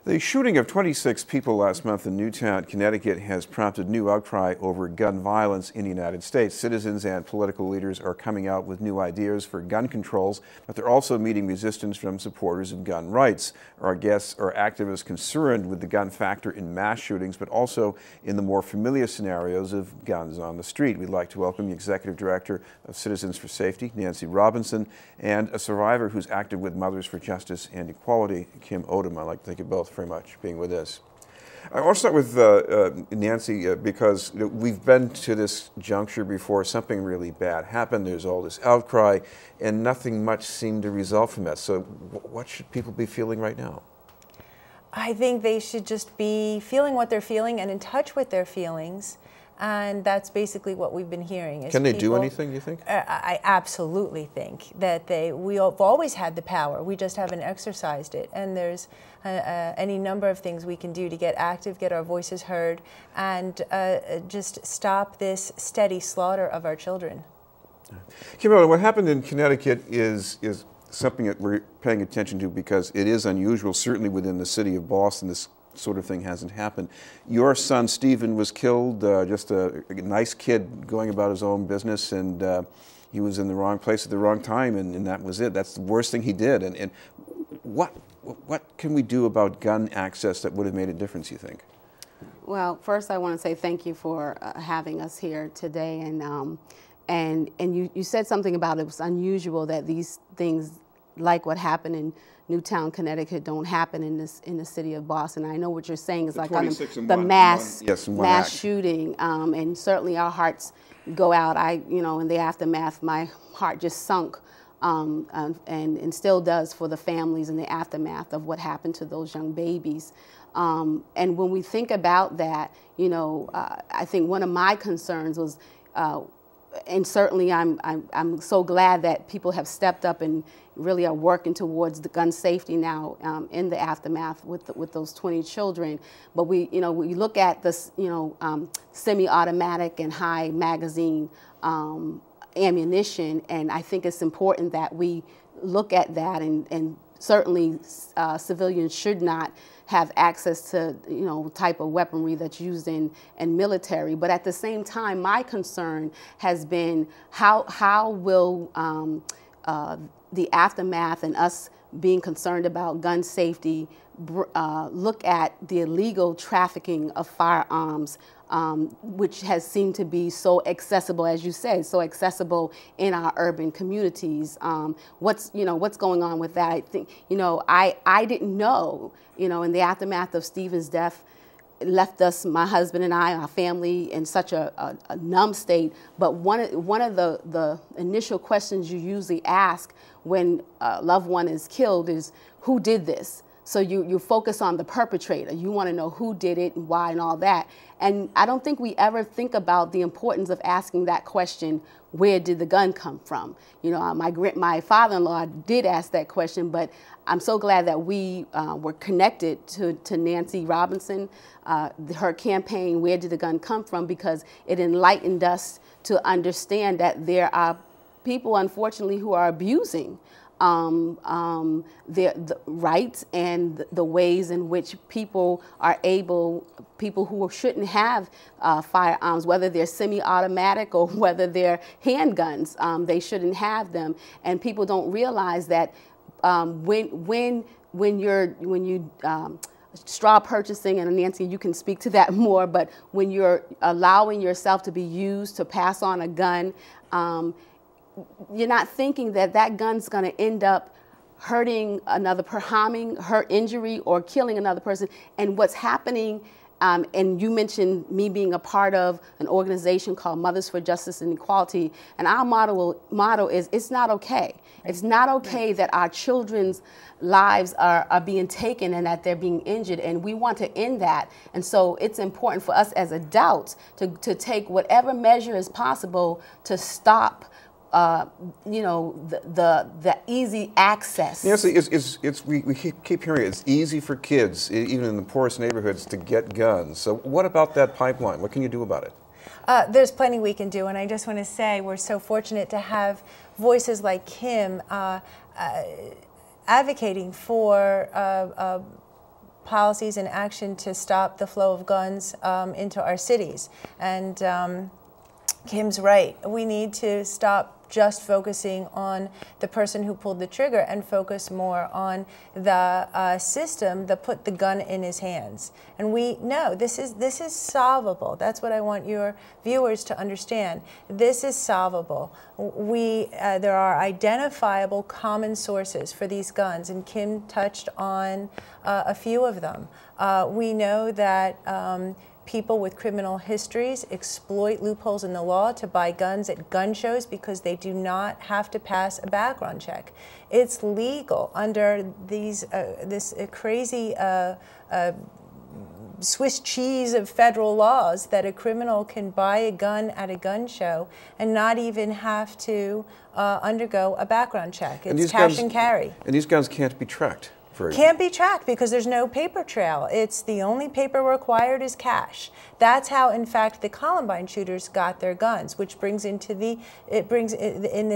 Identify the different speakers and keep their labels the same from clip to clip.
Speaker 1: The shooting of 26 people last month in Newtown, Connecticut has prompted new outcry over gun violence in the United States. Citizens and political leaders are coming out with new ideas for gun controls, but they're also meeting resistance from supporters of gun rights. Our guests are activists concerned with the gun factor in mass shootings, but also in the more familiar scenarios of guns on the street. We'd like to welcome the Executive Director of Citizens for Safety, Nancy Robinson, and a survivor who's active with Mothers for Justice and Equality, Kim Odom. I'd like to thank you both very much being with us. I want to start with Nancy because we've been to this juncture before. Something really bad happened. There's all this outcry, and nothing much seemed to result from that. So what should people be feeling right now?
Speaker 2: I think they should just be feeling what they're feeling and in touch with their feelings. And that's basically what we've been hearing.
Speaker 1: Can they do anything, you think?
Speaker 2: I absolutely think that we've always had the power. We just haven't exercised it. And there's any number of things we can do to get active, get our voices heard, and just stop this steady slaughter of our children.
Speaker 1: Kim, what happened in Connecticut is something that we're paying attention to because it is unusual, certainly within the city of Boston. This sort of thing hasn't happened. Your son, Stephen, was killed, just a nice kid going about his own business, and he was in the wrong place at the wrong time, and that was it. That's the worst thing he did. And what can we do about gun access that would have made a difference, you think?
Speaker 3: Well, first I want to say thank you for having us here today. And you said something about it was unusual that these things like what happened in Newtown, Connecticut, don't happen in the city of Boston. I know what you're saying is like on the mass shooting, and certainly our hearts go out. In the aftermath, my heart just sunk, and still does for the families in the aftermath of what happened to those young babies. And when we think about that, I think one of my concerns was. And certainly I'm so glad that people have stepped up and really are working towards the gun safety now in the aftermath with those 20 children. But we look at this, semi-automatic and high magazine ammunition, and I think it's important that we look at that, and certainly civilians should not have access to type of weaponry that's used in military. But at the same time, my concern has been how will the aftermath and us being concerned about gun safety look at the illegal trafficking of firearms, which has seemed to be so accessible, as you said, so accessible in our urban communities. What's going on with that? I think, I didn't know, in the aftermath of Stephen's death, it left us, my husband and I, our family, in such a numb state. But one of the initial questions you usually ask when a loved one is killed is, who did this? So you focus on the perpetrator. You want to know who did it and why and all that. And I don't think we ever think about the importance of asking that question, where did the gun come from? My father-in-law did ask that question, but I'm so glad that we were connected to Nancy Robinson, her campaign, Where Did the Gun Come From? Because it enlightened us to understand that there are people, unfortunately, who are abusing the rights and the ways in which people who shouldn't have firearms, whether they're semi-automatic or whether they're handguns, they shouldn't have them. And people don't realize that when you straw purchasing, and Nancy, you can speak to that more, but when you're allowing yourself to be used to pass on a gun, you're not thinking that gun's going to end up hurting another, harming, hurt, injury, or killing another person. And what's happening, and you mentioned me being a part of an organization called Mothers for Justice and Equality, and our motto is, it's not okay. It's not okay that our children's lives are being taken and that they're being injured, and we want to end that. And so it's important for us as adults to take whatever measure is possible to stop the easy access.
Speaker 1: Nancy, we keep hearing it's easy for kids, even in the poorest neighborhoods, to get guns. So what about that pipeline? What can you do about it?
Speaker 2: There's plenty we can do, and I just want to say we're so fortunate to have voices like Kim advocating for policies and action to stop the flow of guns into our cities. And Kim's right. We need to stop just focusing on the person who pulled the trigger and focus more on the system that put the gun in his hands. And we know this is solvable. That's what I want your viewers to understand. This is solvable. There are identifiable common sources for these guns, and Kim touched on a few of them. We know that people with criminal histories exploit loopholes in the law to buy guns at gun shows because they do not have to pass a background check. It's legal under these this crazy Swiss cheese of federal laws that a criminal can buy a gun at a gun show and not even have to undergo a background check. It's cash and carry.
Speaker 1: And these guns can't be tracked.
Speaker 2: Can't be tracked because there's no paper trail. It's the only paper required is cash. That's how, in fact, the Columbine shooters got their guns, which brings into the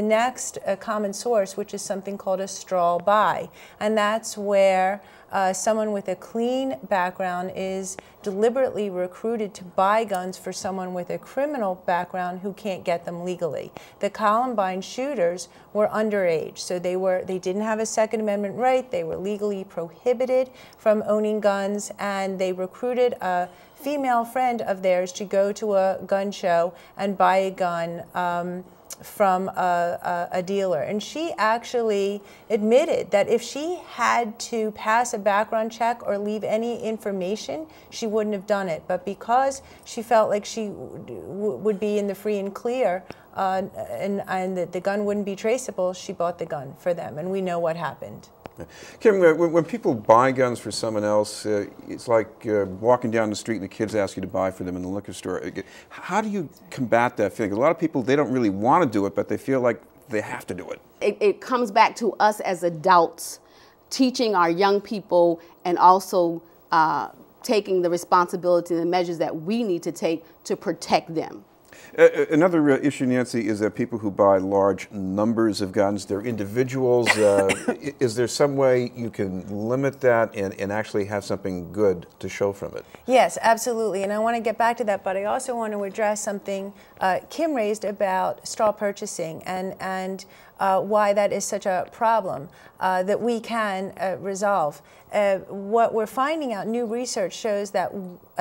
Speaker 2: next common source, which is something called a straw buy, and that's where someone with a clean background is deliberately recruited to buy guns for someone with a criminal background who can't get them legally. The Columbine shooters were underage, so they didn't have a Second Amendment right. They were legally prohibited from owning guns, and they recruited a female friend of theirs to go to a gun show and buy a gun from a dealer. And she actually admitted that if she had to pass a background check or leave any information, she wouldn't have done it. But because she felt like she would be in the free and clear and that the gun wouldn't be traceable, she bought the gun for them. And we know what happened.
Speaker 1: Kim, when people buy guns for someone else, it's like walking down the street and the kids ask you to buy for them in the liquor store. How do you combat that feeling? A lot of people, they don't really want to do it, but they feel like they have to do it.
Speaker 3: It comes back to us as adults teaching our young people and also taking the responsibility and the measures that we need to take to protect them.
Speaker 1: Another issue, Nancy, is that people who buy large numbers of guns, they're individuals. Is there some way you can limit that and actually have something good to show from it?
Speaker 2: Yes, absolutely. And I want to get back to that, but I also want to address something Kim raised about straw purchasing and why that is such a problem that we can resolve. What we're finding out, new research shows that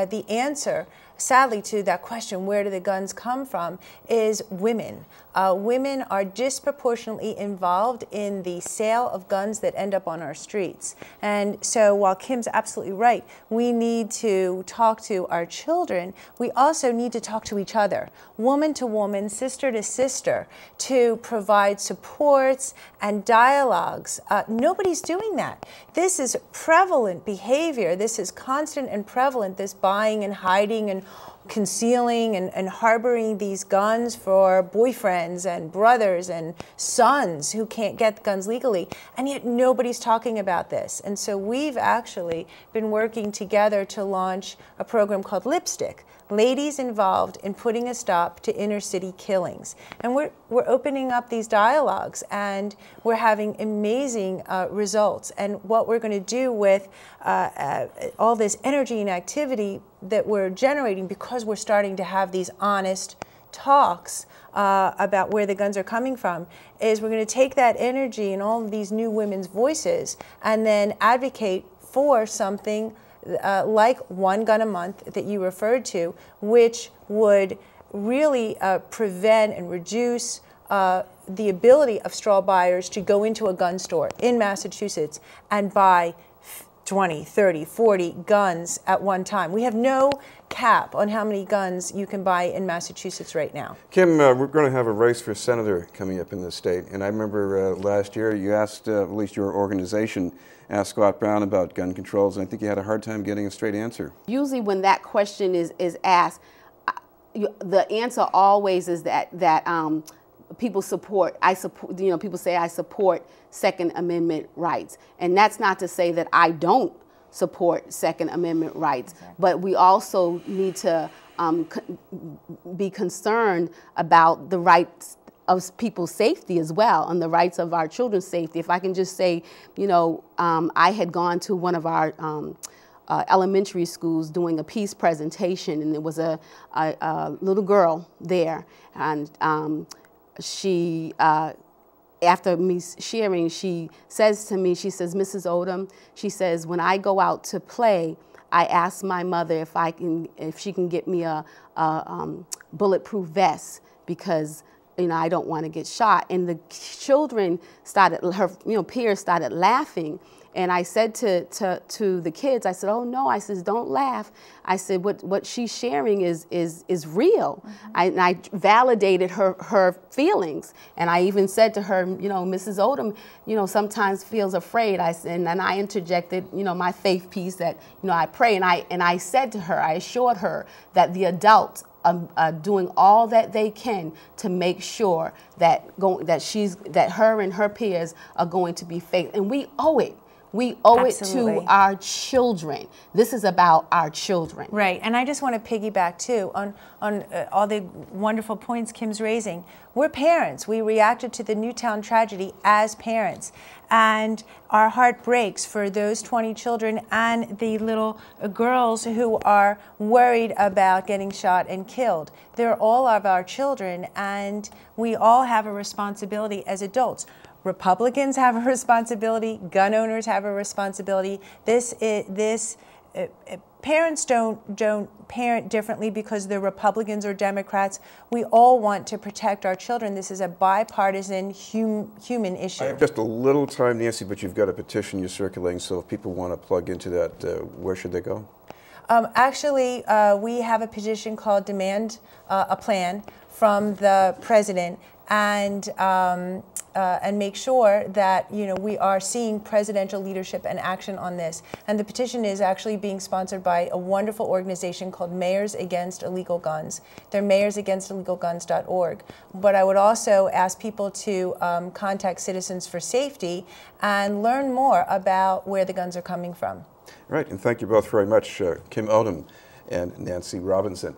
Speaker 2: the answer, sadly, to that question, where do the guns come from, is women. Women are disproportionately involved in the sale of guns that end up on our streets. And so while Kim's absolutely right, we need to talk to our children, we also need to talk to each other, woman to woman, sister to sister, to provide supports and dialogues. Nobody's doing that. This is prevalent behavior. This is constant and prevalent, this buying and hiding and concealing and harboring these guns for boyfriends and brothers and sons who can't get guns legally, and yet nobody's talking about this. And so we've actually been working together to launch a program called Lipstick, Ladies Involved in Putting a Stop to Inner City Killings. And we're opening up these dialogues, and we're having amazing results. And what we're going to do with all this energy and activity that we're generating, because we're starting to have these honest talks about where the guns are coming from, is we're going to take that energy and all of these new women's voices and then advocate for something like one gun a month that you referred to, which would really prevent and reduce the ability of straw buyers to go into a gun store in Massachusetts and buy 20, 30, 40 guns at one time. We have no cap on how many guns you can buy in Massachusetts right now.
Speaker 1: Kim, we're going to have a race for senator coming up in the state, and I remember last year you asked, at least your organization asked Scott Brown about gun controls, and I think you had a hard time getting a straight answer.
Speaker 3: Usually when that question is asked, the answer always is that people support, people say I support Second Amendment rights. And that's not to say that I don't support Second Amendment rights, exactly. But we also need to be concerned about the rights of people's safety as well, and the rights of our children's safety. If I can just say, I had gone to one of our elementary schools doing a peace presentation, and there was a little girl there, and she, after me sharing, she says to me, she says, "Mrs. Odom," she says, "when I go out to play, I ask my mother if she can get me a bulletproof vest because I don't want to get shot." And the children started, her peers started laughing. And I said to the kids, I said, "Oh no," I said, "don't laugh." I said, what she's sharing is real. And I validated her feelings. And I even said to her, "Mrs. Odom, sometimes feels afraid." And then I interjected, my faith piece that, I pray. And I said to her, I assured her that the adults are doing all that they can to make sure that her and her peers are going to be faithful. And we owe it. We owe
Speaker 2: Absolutely.
Speaker 3: it to our children. This is about our children.
Speaker 2: Right, and I just want to piggyback too on all the wonderful points Kim's raising. We're parents. We reacted to the Newtown tragedy as parents, and our heart breaks for those 20 children and the little girls who are worried about getting shot and killed. They're all of our children, and we all have a responsibility as adults. Republicans have a responsibility. Gun owners have a responsibility. Parents don't parent differently because they're Republicans or Democrats. We all want to protect our children. This is a bipartisan human issue.
Speaker 1: I have just a little time, Nancy, but you've got a petition you're circulating, so if people want to plug into that, where should they go?
Speaker 2: Actually, we have a petition called Demand a Plan from the President, and make sure that we are seeing presidential leadership and action on this. And the petition is actually being sponsored by a wonderful organization called Mayors Against Illegal Guns. They're mayorsagainstillegalguns.org. But I would also ask people to contact Citizens for Safety and learn more about where the guns are coming from.
Speaker 1: Right, and thank you both very much, Kim Odom and Nancy Robinson.